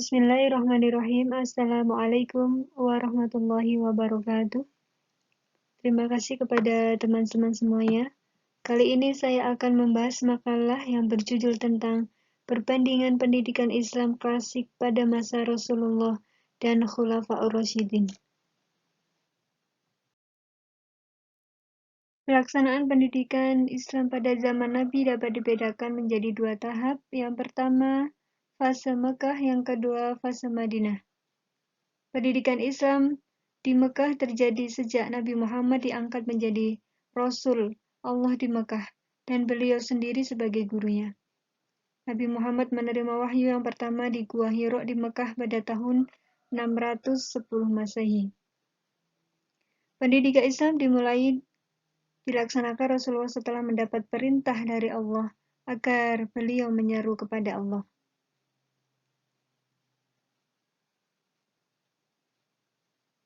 Bismillahirrahmanirrahim. Assalamualaikum warahmatullahi wabarakatuh. Terima kasih kepada teman-teman semuanya. Kali ini saya akan membahas makalah yang berjudul tentang perbandingan pendidikan Islam klasik pada masa Rasulullah dan Khulafaur Rasyidin. Pelaksanaan pendidikan Islam pada zaman Nabi dapat dibedakan menjadi dua tahap. Yang pertama, fase Mekah, yang kedua, fase Madinah. Pendidikan Islam di Mekah terjadi sejak Nabi Muhammad diangkat menjadi Rasul Allah di Mekah dan beliau sendiri sebagai gurunya. Nabi Muhammad menerima wahyu yang pertama di Gua Hiro di Mekah pada tahun 610 Masehi. Pendidikan Islam dimulai dilaksanakan Rasulullah setelah mendapat perintah dari Allah agar beliau menyeru kepada Allah.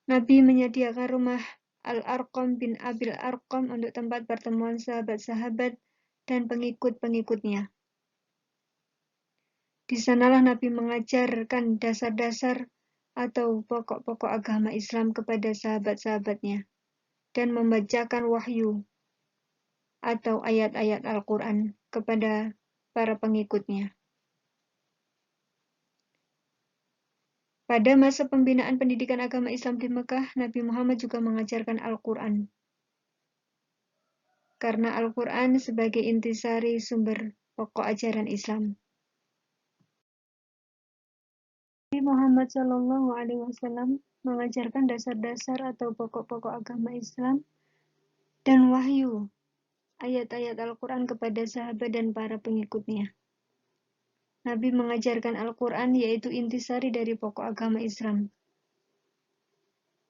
Nabi menyediakan rumah Al-Arqam bin Abil Arqam untuk tempat pertemuan sahabat-sahabat dan pengikut-pengikutnya. Di sanalah Nabi mengajarkan dasar-dasar atau pokok-pokok agama Islam kepada sahabat-sahabatnya dan membacakan wahyu atau ayat-ayat Al-Quran kepada para pengikutnya. Pada masa pembinaan pendidikan agama Islam di Mekah, Nabi Muhammad juga mengajarkan Al-Quran. Karena Al-Quran sebagai intisari sumber pokok ajaran Islam. Nabi Muhammad SAW mengajarkan dasar-dasar atau pokok-pokok agama Islam dan wahyu ayat-ayat Al-Quran kepada sahabat dan para pengikutnya. Nabi mengajarkan Al-Quran yaitu intisari dari pokok agama Islam.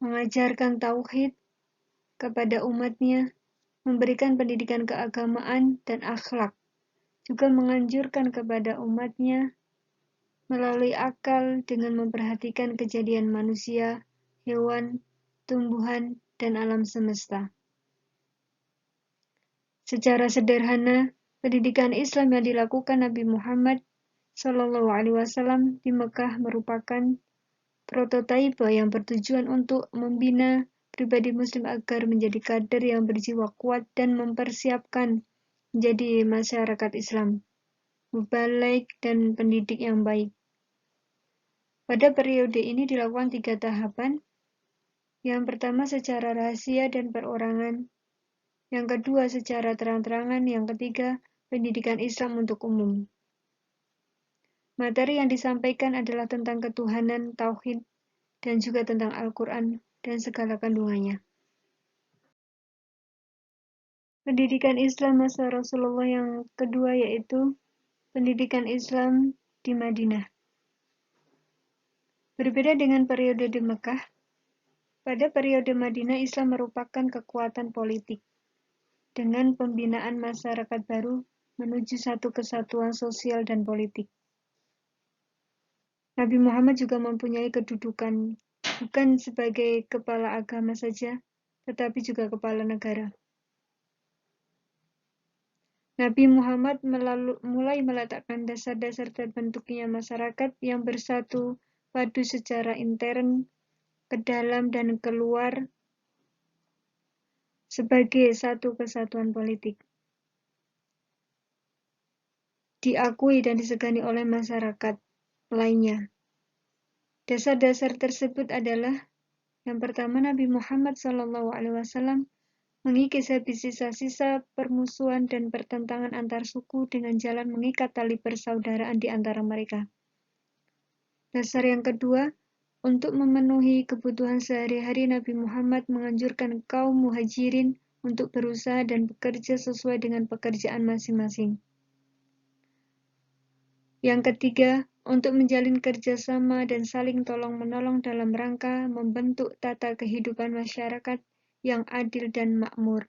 Mengajarkan tauhid kepada umatnya, memberikan pendidikan keagamaan dan akhlak, juga menganjurkan kepada umatnya melalui akal dengan memperhatikan kejadian manusia, hewan, tumbuhan, dan alam semesta. Secara sederhana, pendidikan Islam yang dilakukan Nabi Muhammad SAW di Mekah merupakan prototipe yang bertujuan untuk membina pribadi Muslim agar menjadi kader yang berjiwa kuat dan mempersiapkan menjadi masyarakat Islam, mubaligh dan pendidik yang baik. Pada periode ini dilakukan 3 tahapan. Yang pertama secara rahasia dan perorangan. Yang kedua secara terang-terangan. Yang ketiga pendidikan Islam untuk umum. Materi yang disampaikan adalah tentang ketuhanan, tauhid, dan juga tentang Al-Quran dan segala kandungannya. Pendidikan Islam masa Rasulullah yang kedua yaitu pendidikan Islam di Madinah. Berbeda dengan periode di Mekah, pada periode Madinah Islam merupakan kekuatan politik dengan pembinaan masyarakat baru menuju satu kesatuan sosial dan politik. Nabi Muhammad juga mempunyai kedudukan bukan sebagai kepala agama saja, tetapi juga kepala negara. Nabi Muhammad mulai meletakkan dasar-dasar terbentuknya masyarakat yang bersatu padu secara intern, ke dalam dan keluar sebagai satu kesatuan politik. Diakui dan disegani oleh masyarakat lainnya. Dasar-dasar tersebut adalah yang pertama, Nabi Muhammad SAW mengikis habis sisa-sisa permusuhan dan pertentangan antar suku dengan jalan mengikat tali persaudaraan di antara mereka. Dasar yang kedua, untuk memenuhi kebutuhan sehari-hari, Nabi Muhammad menganjurkan kaum muhajirin untuk berusaha dan bekerja sesuai dengan pekerjaan masing-masing. Yang ketiga, untuk menjalin kerjasama dan saling tolong-menolong dalam rangka membentuk tata kehidupan masyarakat yang adil dan makmur.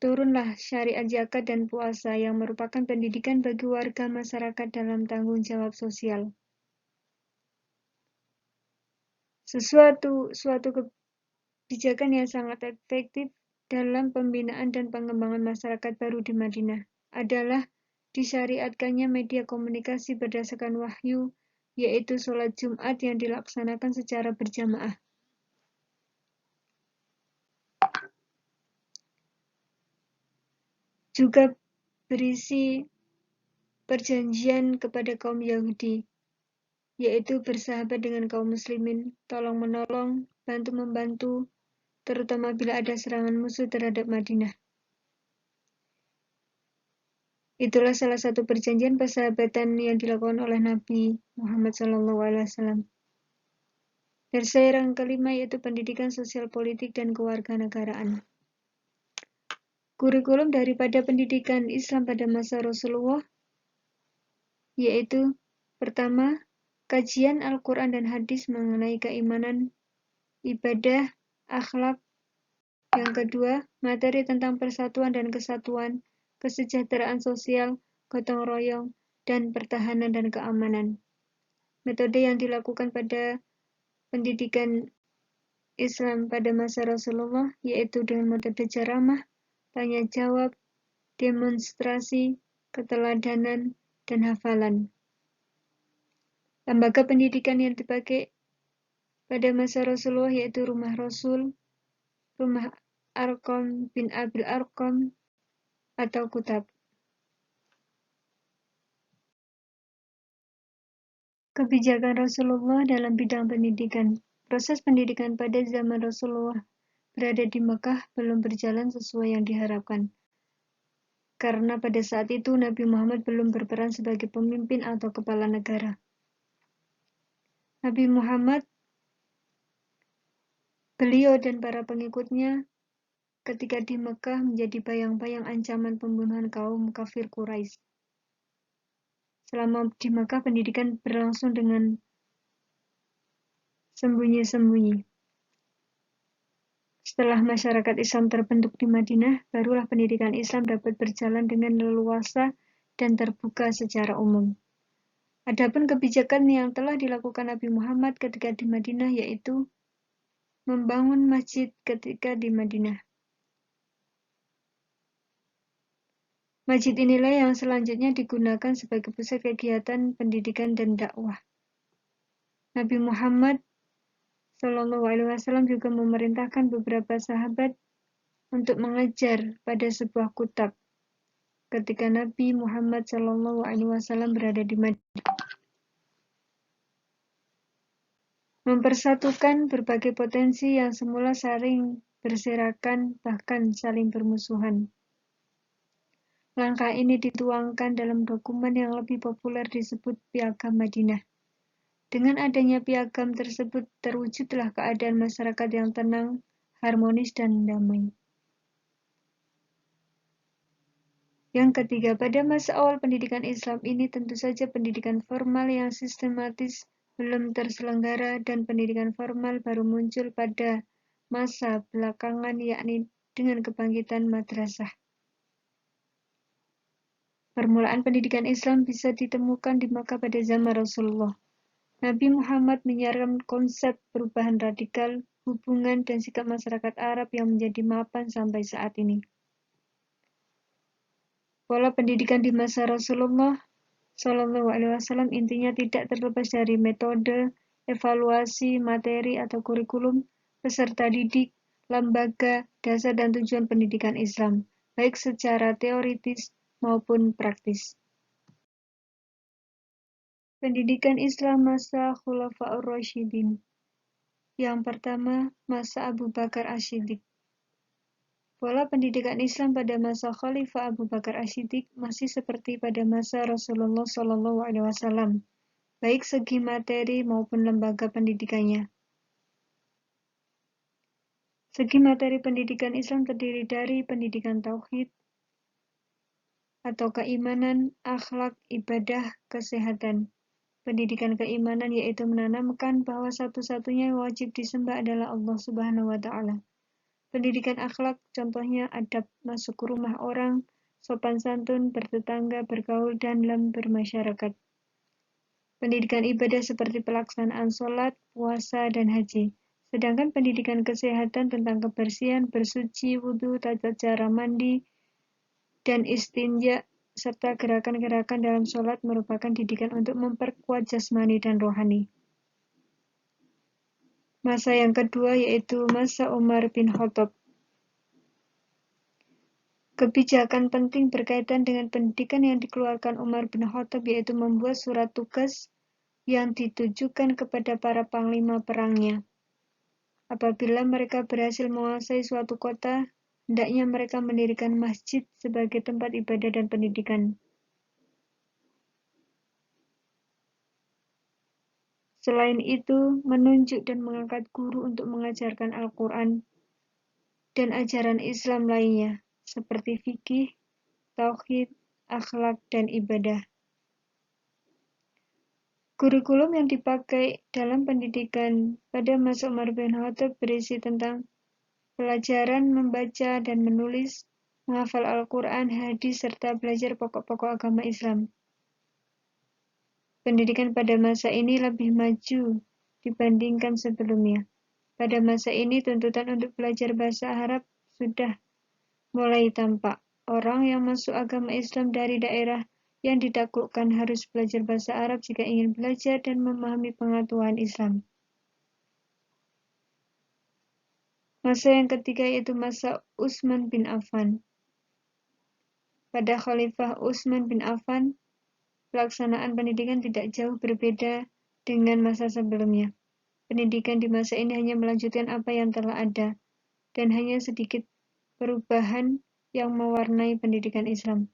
Turunlah syariat zakat dan puasa yang merupakan pendidikan bagi warga masyarakat dalam tanggung jawab sosial. Suatu kebijakan yang sangat efektif dalam pembinaan dan pengembangan masyarakat baru di Madinah adalah disyariatkannya media komunikasi berdasarkan wahyu, yaitu sholat Jumat yang dilaksanakan secara berjamaah. Juga berisi perjanjian kepada kaum Yahudi, yaitu bersahabat dengan kaum muslimin, tolong-menolong, bantu-membantu, terutama bila ada serangan musuh terhadap Madinah. Itulah salah satu perjanjian persahabatan yang dilakukan oleh Nabi Muhammad SAW. Versi yang kelima yaitu pendidikan sosial politik dan kewarganegaraan. Kurikulum daripada pendidikan Islam pada masa Rasulullah yaitu pertama, kajian Al-Quran dan hadis mengenai keimanan, ibadah, akhlak. Yang kedua, materi tentang persatuan dan kesatuan, kesejahteraan sosial, gotong royong, dan pertahanan dan keamanan. Metode yang dilakukan pada pendidikan Islam pada masa Rasulullah yaitu dengan metode ceramah, tanya jawab, demonstrasi, keteladanan, dan hafalan. Lembaga pendidikan yang dipakai pada masa Rasulullah yaitu Rumah Rasul, Rumah Arqam bin Abil Arqam, atau Kutab. Kebijakan Rasulullah dalam bidang pendidikan. Proses pendidikan pada zaman Rasulullah berada di Mekah belum berjalan sesuai yang diharapkan. Karena pada saat itu Nabi Muhammad belum berperan sebagai pemimpin atau kepala negara. Nabi Muhammad, beliau dan para pengikutnya ketika di Mekah menjadi bayang-bayang ancaman pembunuhan kaum kafir Quraisy. Selama di Mekah pendidikan berlangsung dengan sembunyi-sembunyi. Setelah masyarakat Islam terbentuk di Madinah, barulah pendidikan Islam dapat berjalan dengan leluasa dan terbuka secara umum. Adapun kebijakan yang telah dilakukan Nabi Muhammad ketika di Madinah yaitu membangun masjid ketika di Madinah. Masjid inilah yang selanjutnya digunakan sebagai pusat kegiatan pendidikan dan dakwah. Nabi Muhammad SAW juga memerintahkan beberapa sahabat untuk mengajar pada sebuah kutab ketika Nabi Muhammad SAW berada di Madinah. Mempersatukan berbagai potensi yang semula saling berserakan bahkan saling bermusuhan. Langkah ini dituangkan dalam dokumen yang lebih populer disebut Piagam Madinah. Dengan adanya piagam tersebut terwujudlah keadaan masyarakat yang tenang, harmonis, dan damai. Yang ketiga, pada masa awal pendidikan Islam ini tentu saja pendidikan formal yang sistematis belum terselenggara dan pendidikan formal baru muncul pada masa belakangan yakni dengan kebangkitan madrasah. Permulaan pendidikan Islam bisa ditemukan di Makkah pada zaman Rasulullah. Nabi Muhammad menyiarkan konsep perubahan radikal, hubungan dan sikap masyarakat Arab yang menjadi mapan sampai saat ini. Pola pendidikan di masa Rasulullah SAW intinya tidak terlepas dari metode, evaluasi, materi atau kurikulum, peserta didik, lembaga, dasar dan tujuan pendidikan Islam, baik secara teoritis maupun praktis. Pendidikan Islam masa Khulafaur Rasyidin. Yang pertama, masa Abu Bakar As-Siddiq. Pola pendidikan Islam pada masa Khalifah Abu Bakar As-Siddiq masih seperti pada masa Rasulullah SAW, baik segi materi maupun lembaga pendidikannya. Segi materi pendidikan Islam terdiri dari pendidikan tauhid atau keimanan, akhlak, ibadah, kesehatan. Pendidikan keimanan yaitu menanamkan bahwa satu-satunya yang wajib disembah adalah Allah Subhanahu wa Ta'ala. Pendidikan akhlak contohnya adab masuk ke rumah orang, sopan santun, bertetangga, bergaul, dan dalam bermasyarakat. Pendidikan ibadah seperti pelaksanaan sholat, puasa, dan haji. Sedangkan pendidikan kesehatan tentang kebersihan, bersuci, wudhu, tata cara mandi, dan istinja serta gerakan-gerakan dalam sholat merupakan didikan untuk memperkuat jasmani dan rohani. Masa yang kedua yaitu masa Umar bin Khattab. Kebijakan penting berkaitan dengan pendidikan yang dikeluarkan Umar bin Khattab yaitu membuat surat tugas yang ditujukan kepada para panglima perangnya. Apabila mereka berhasil menguasai suatu kota, hendaknya mereka mendirikan masjid sebagai tempat ibadah dan pendidikan. Selain itu, menunjuk dan mengangkat guru untuk mengajarkan Al-Quran dan ajaran Islam lainnya, seperti fikih, tauhid, akhlak, dan ibadah. Kurikulum yang dipakai dalam pendidikan pada masa Umar bin Khattab berisi tentang pelajaran membaca dan menulis, menghafal Al-Quran, hadis, serta belajar pokok-pokok agama Islam. Pendidikan pada masa ini lebih maju dibandingkan sebelumnya. Pada masa ini, tuntutan untuk belajar bahasa Arab sudah mulai tampak. Orang yang masuk agama Islam dari daerah yang ditaklukkan harus belajar bahasa Arab jika ingin belajar dan memahami pengetahuan Islam. Masa yang ketiga yaitu masa Utsman bin Affan. Pada Khalifah Utsman bin Affan, pelaksanaan pendidikan tidak jauh berbeda dengan masa sebelumnya. Pendidikan di masa ini hanya melanjutkan apa yang telah ada, dan hanya sedikit perubahan yang mewarnai pendidikan Islam.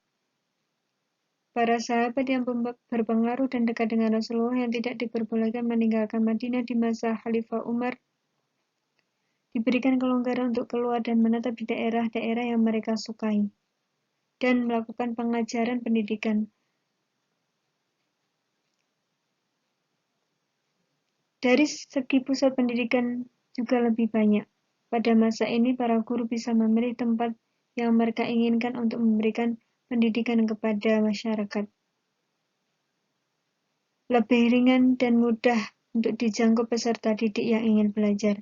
Para sahabat yang berpengaruh dan dekat dengan Rasulullah yang tidak diperbolehkan meninggalkan Madinah di masa Khalifah Umar diberikan kelonggaran untuk keluar dan menetap di daerah-daerah yang mereka sukai dan melakukan pengajaran pendidikan. Dari segi pusat pendidikan juga lebih banyak. Pada masa ini, para guru bisa memilih tempat yang mereka inginkan untuk memberikan pendidikan kepada masyarakat. Lebih ringan dan mudah untuk dijangkau peserta didik yang ingin belajar.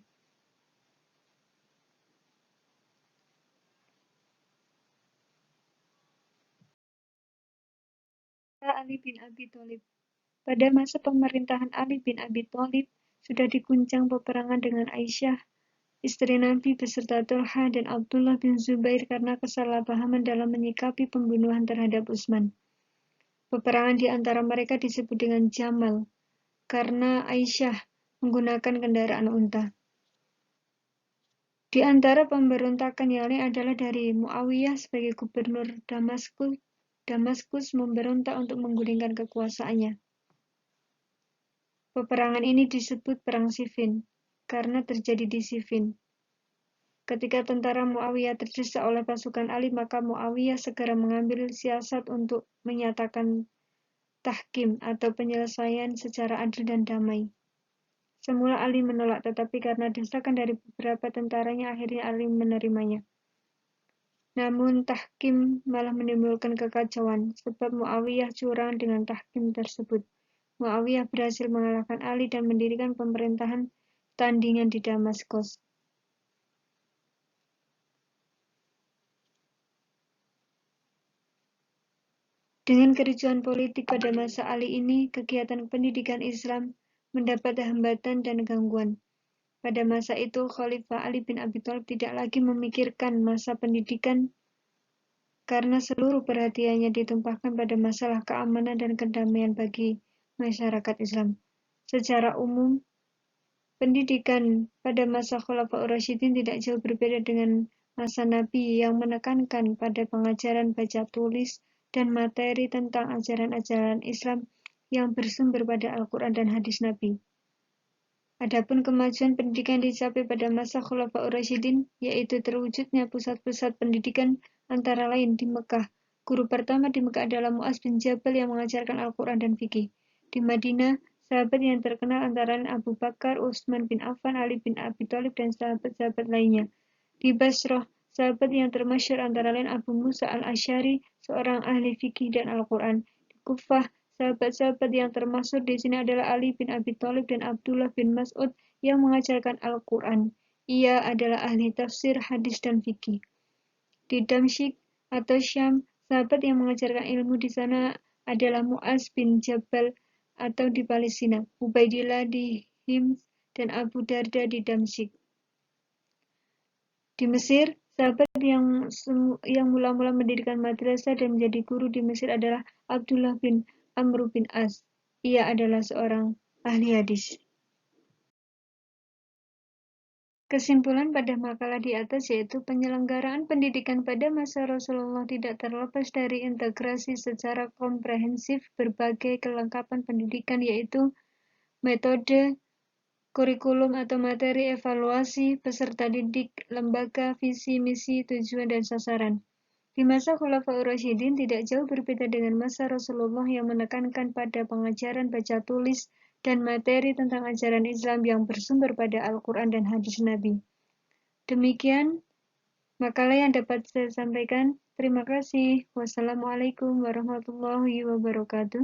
Ali bin Abi Thalib. Pada masa pemerintahan Ali bin Abi Thalib, sudah diguncang peperangan dengan Aisyah, istri Nabi beserta Talha dan Abdullah bin Zubair karena kesalahpahaman dalam menyikapi pembunuhan terhadap Utsman. Peperangan di antara mereka disebut dengan Jamal, karena Aisyah menggunakan kendaraan unta. Di antara pemberontakan yang lain adalah dari Muawiyah sebagai gubernur Damaskus memberontak untuk menggulingkan kekuasaannya. Peperangan ini disebut Perang Siffin, karena terjadi di Siffin. Ketika tentara Muawiyah terdesak oleh pasukan Ali, maka Muawiyah segera mengambil siasat untuk menyatakan tahkim atau penyelesaian secara adil dan damai. Semula Ali menolak, tetapi karena desakan dari beberapa tentaranya, akhirnya Ali menerimanya. Namun tahkim malah menimbulkan kekacauan, sebab Muawiyah curang dengan tahkim tersebut. Muawiyah berhasil mengalahkan Ali dan mendirikan pemerintahan tandingan di Damaskus. Dengan kericuhan politik pada masa Ali ini, kegiatan pendidikan Islam mendapat hambatan dan gangguan. Pada masa itu, Khalifah Ali bin Abi Thalib tidak lagi memikirkan masa pendidikan karena seluruh perhatiannya ditumpahkan pada masalah keamanan dan kedamaian bagi masyarakat Islam. Secara umum, pendidikan pada masa Khulafaur Rasyidin tidak jauh berbeda dengan masa Nabi yang menekankan pada pengajaran baca tulis dan materi tentang ajaran-ajaran Islam yang bersumber pada Al-Quran dan hadis Nabi. Adapun kemajuan pendidikan dicapai pada masa Khulafaur Rasyidin, yaitu terwujudnya pusat-pusat pendidikan antara lain di Mekah. Guru pertama di Mekah adalah Mu'adz bin Jabal yang mengajarkan Al-Quran dan fikih. Di Madinah, sahabat yang terkenal antara lain Abu Bakar, Utsman bin Affan, Ali bin Abi Thalib, dan sahabat-sahabat lainnya. Di Basrah, sahabat yang termasyhur antara lain Abu Musa al-Asy'ari, seorang ahli fikih dan Al-Quran. Di Kufah, sahabat-sahabat yang termasuk di sini adalah Ali bin Abi Thalib dan Abdullah bin Mas'ud yang mengajarkan Al-Quran. Ia adalah ahli tafsir, hadis, dan fikih. Di Damsyik atau Syam, Sahabat yang mengajarkan ilmu di sana adalah Mu'az bin Jabal atau di Palestina, Ubaidillah di Hims, dan Abu Darda di Damsyik. Di Mesir, sahabat yang mula-mula mendirikan madrasah dan menjadi guru di Mesir adalah Abdullah bin Amr bin As. Ia adalah seorang ahli hadis. Kesimpulan pada makalah di atas yaitu penyelenggaraan pendidikan pada masa Rasulullah tidak terlepas dari integrasi secara komprehensif berbagai kelengkapan pendidikan yaitu metode, kurikulum atau materi, evaluasi, peserta didik, lembaga, visi, misi, tujuan, dan sasaran. Di masa Khulafaur Rasyidin tidak jauh berbeda dengan masa Rasulullah yang menekankan pada pengajaran baca tulis dan materi tentang ajaran Islam yang bersumber pada Al-Quran dan hadis Nabi. Demikian makalah yang dapat saya sampaikan. Terima kasih. Wassalamualaikum warahmatullahi wabarakatuh.